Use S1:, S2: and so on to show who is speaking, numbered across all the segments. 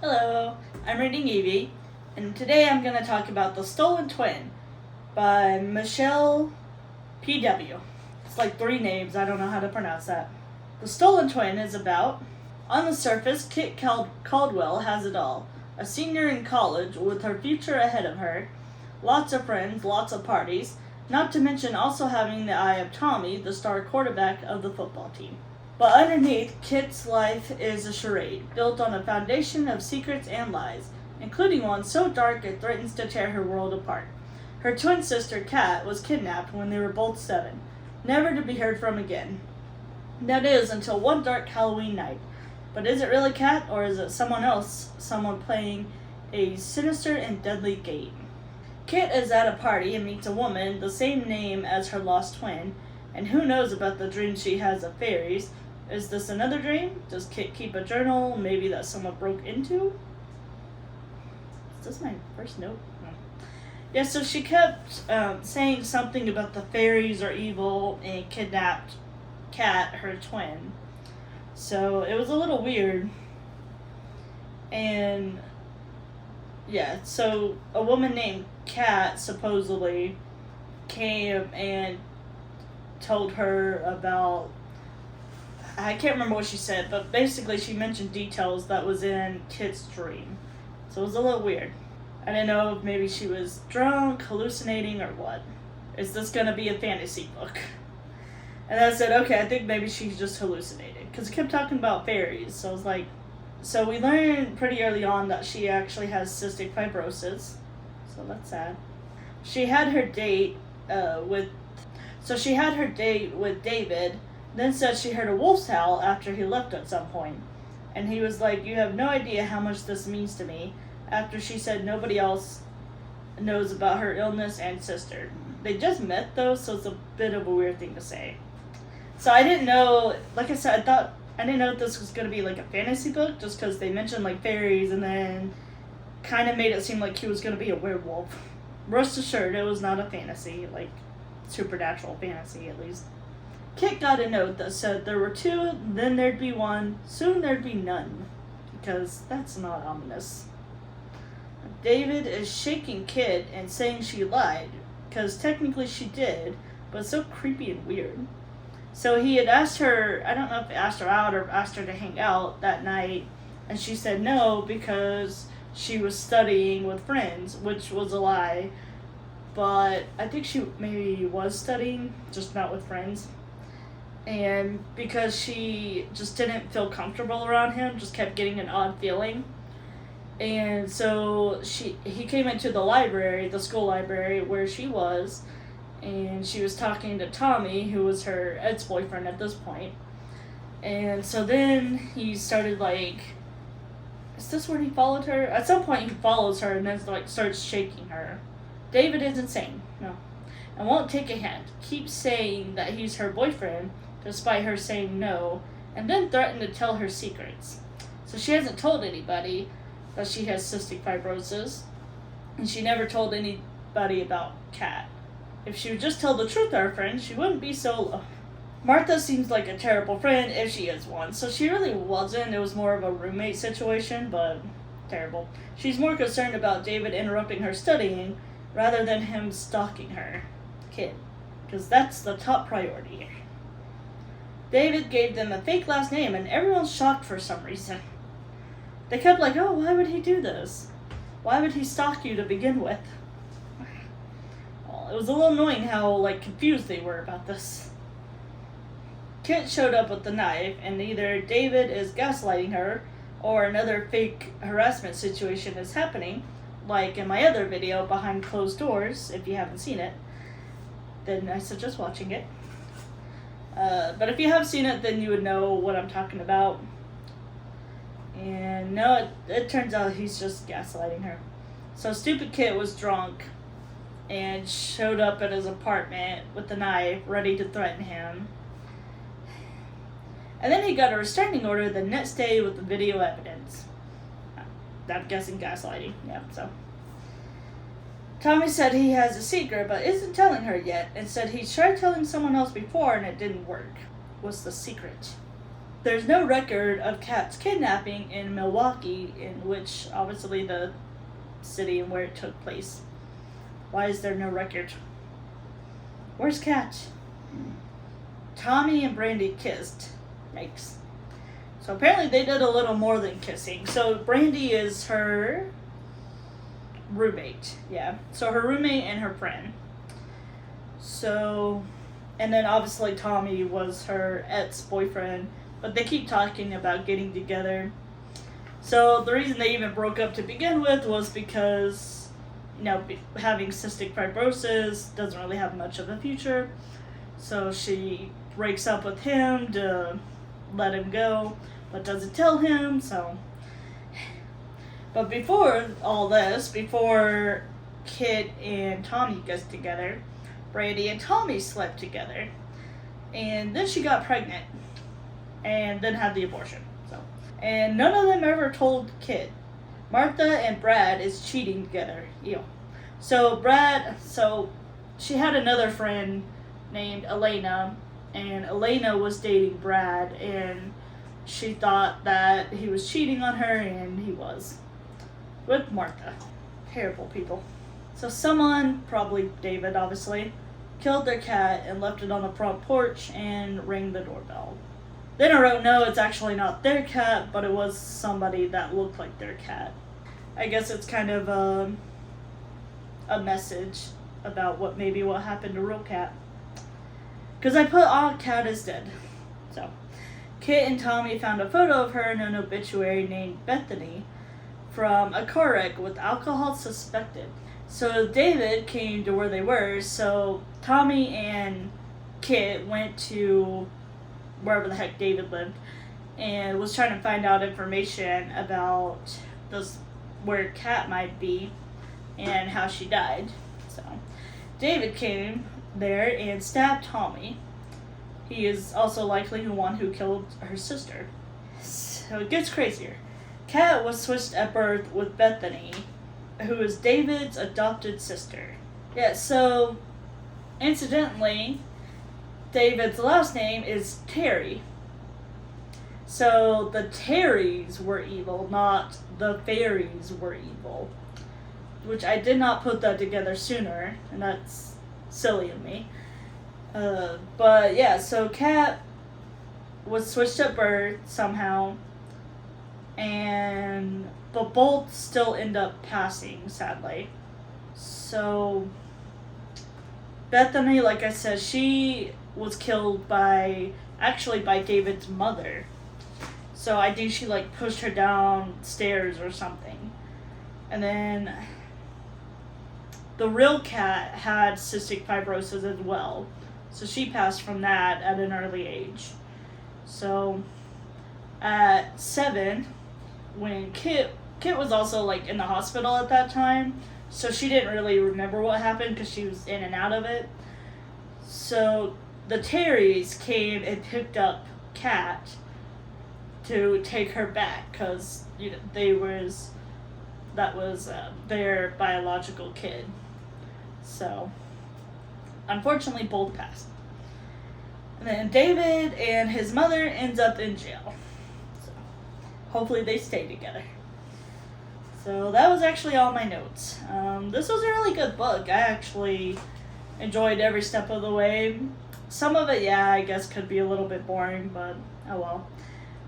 S1: Hello, I'm reading Evie, and today I'm going to talk about The Stolen Twin by Michele PW. It's like 3 names, I don't know how to pronounce that. The Stolen Twin is about, on the surface, Kit Caldwell has it all. A senior in college with her future ahead of her, lots of friends, lots of parties, not to mention also having the eye of Tommy, the star quarterback of the football team. But underneath, Kit's life is a charade, built on a foundation of secrets and lies, including one so dark it threatens to tear her world apart. Her twin sister, Kat, was kidnapped when they were both 7, never to be heard from again. That is, until one dark Halloween night. But is it really Kat, or is it someone else, someone playing a sinister and deadly game? Kit is at a party and meets a woman the same name as her lost twin, and who knows about the dreams she has of fairies. Is this another dream? Does Kit keep a journal, maybe that someone broke into? Is this my first note? No. Yeah, so she kept saying something about the fairies are evil and kidnapped Kat, her twin. So it was a little weird. And yeah, so a woman named Kat supposedly came and told her about, I can't remember what she said, but basically she mentioned details that was in Kit's dream. So it was a little weird. I didn't know if maybe she was drunk, hallucinating, or what. Is this going to be a fantasy book? And I said, okay, I think maybe she's just hallucinating. Because it kept talking about fairies. So I was like, so we learned pretty early on that she actually has cystic fibrosis. So that's sad. She had her date with David, then said she heard a wolf's howl after he left at some point. And he was like, you have no idea how much this means to me, after she said nobody else knows about her illness and sister. They just met though, so it's a bit of a weird thing to say. So I didn't know, like I said, I didn't know if this was going to be like a fantasy book, just because they mentioned like fairies and then kind of made it seem like he was going to be a werewolf. Rest assured, it was not a fantasy, like supernatural fantasy at least. Kit got a note that said there were 2, then there'd be 1, soon there'd be none. Because that's not ominous. David is shaking Kit and saying she lied, because technically she did, but it's so creepy and weird. So he had asked her, I don't know if he asked her out or asked her to hang out that night, and she said no because she was studying with friends, which was a lie. But I think she maybe was studying, just not with friends. And because she just didn't feel comfortable around him, just kept getting an odd feeling. And so he came into the library, the school library where she was, and she was talking to Tommy, who was her ex-boyfriend at this point. And so then he started like, is this where he followed her? At some point he follows her and then like starts shaking her. David is insane, no. And won't take a hint. Keeps saying that he's her boyfriend, despite her saying no, and then threatened to tell her secrets. So she hasn't told anybody that she has cystic fibrosis, and she never told anybody about Kat. If she would just tell the truth to her friends, she wouldn't be so... Martha seems like a terrible friend, if she is one, so she really wasn't. It was more of a roommate situation, but terrible. She's more concerned about David interrupting her studying, rather than him stalking her kid, because that's the top priority here. David gave them a fake last name, and everyone's shocked for some reason. They kept like, oh, why would he do this? Why would he stalk you to begin with? Well, it was a little annoying how, like, confused they were about this. Kit showed up with the knife, and either David is gaslighting her, or another fake harassment situation is happening, like in my other video, Behind Closed Doors. If you haven't seen it, then I suggest watching it. But if you have seen it, then you would know what I'm talking about. And no, it turns out he's just gaslighting her. So stupid Kit was drunk and showed up at his apartment with the knife, ready to threaten him. And then he got a restraining order the next day with the video evidence. I'm guessing gaslighting, yeah, so. Tommy said he has a secret, but isn't telling her yet, and said he tried telling someone else before and it didn't work. What's the secret? there's no record of Kat's kidnapping in Milwaukee, in which obviously the city and where it took place. Why is there no record? Where's Kat? Tommy and Brandy kissed. Yikes. So apparently they did a little more than kissing. So Brandy is her roommate. Yeah. So her roommate and her friend. So, and then obviously Tommy was her ex-boyfriend. But they keep talking about getting together. So the reason they even broke up to begin with was because, having cystic fibrosis doesn't really have much of a future. So she breaks up with him to let him go, but doesn't tell him, so. But before all this, before Kit and Tommy gets together, Brandy and Tommy slept together. And then she got pregnant. And then had the abortion. So, and none of them ever told Kit. Martha and Brad is cheating together. Ew. So she had another friend named Elena, and Elena was dating Brad, and she thought that he was cheating on her, and he was. With Martha. Terrible people. So someone, probably David obviously, killed their cat and left it on the front porch and rang the doorbell. Then I wrote, no, it's actually not their cat, but it was somebody that looked like their cat. I guess it's kind of a message about what happened to real cat. Because I put, cat is dead. So, Kit and Tommy found a photo of her in an obituary named Bethany from a car wreck with alcohol suspected. So David came to where they were, so Tommy and Kit went to wherever the heck David lived, and was trying to find out information about where Kat might be and how she died. So David came there and stabbed Tommy. He is also likely the one who killed her sister. So it gets crazier. Kat was switched at birth with Bethany, who is David's adopted sister. Yeah, so incidentally, David's last name is Terry. So the Terrys were evil, not the fairies were evil. Which I did not put that together sooner, and that's silly of me. But yeah, so Kat was switched at birth somehow, but both still end up passing, sadly. So Bethany, like I said, she was killed by David's mother. So I think she pushed her downstairs or something. And then the real cat had cystic fibrosis as well. So she passed from that at an early age. So at 7, when Kit was also in the hospital at that time, so she didn't really remember what happened because she was in and out of it. So the Terrys came and picked up Kat to take her back because that was their biological kid. So unfortunately both passed. And then David and his mother ends up in jail. So hopefully they stay together. So that was actually all my notes. This was a really good book. I actually enjoyed every step of the way. Some of it, I guess could be a little bit boring, but oh well.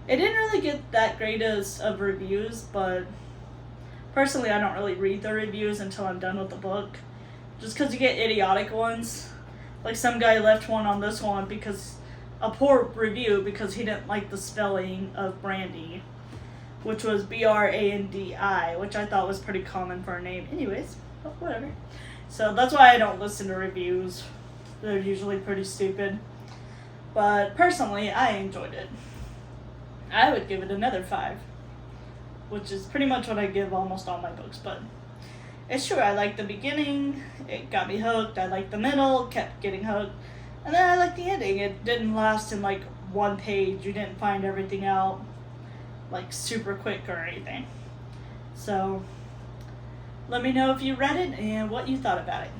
S1: It didn't really get that greatest of reviews, but personally I don't really read the reviews until I'm done with the book. Just because you get idiotic ones. Like some guy left one on this one because a poor review because he didn't like the spelling of Brandy, which was Brandi, which I thought was pretty common for a name. Anyways, but whatever. So that's why I don't listen to reviews. They're usually pretty stupid. But personally, I enjoyed it. I would give it another 5, which is pretty much what I give almost all my books, but it's true. I liked the beginning, it got me hooked. I liked the middle, kept getting hooked. And then I liked the ending. It didn't last in one page. You didn't find everything out super quick or anything. So let me know if you read it and what you thought about it.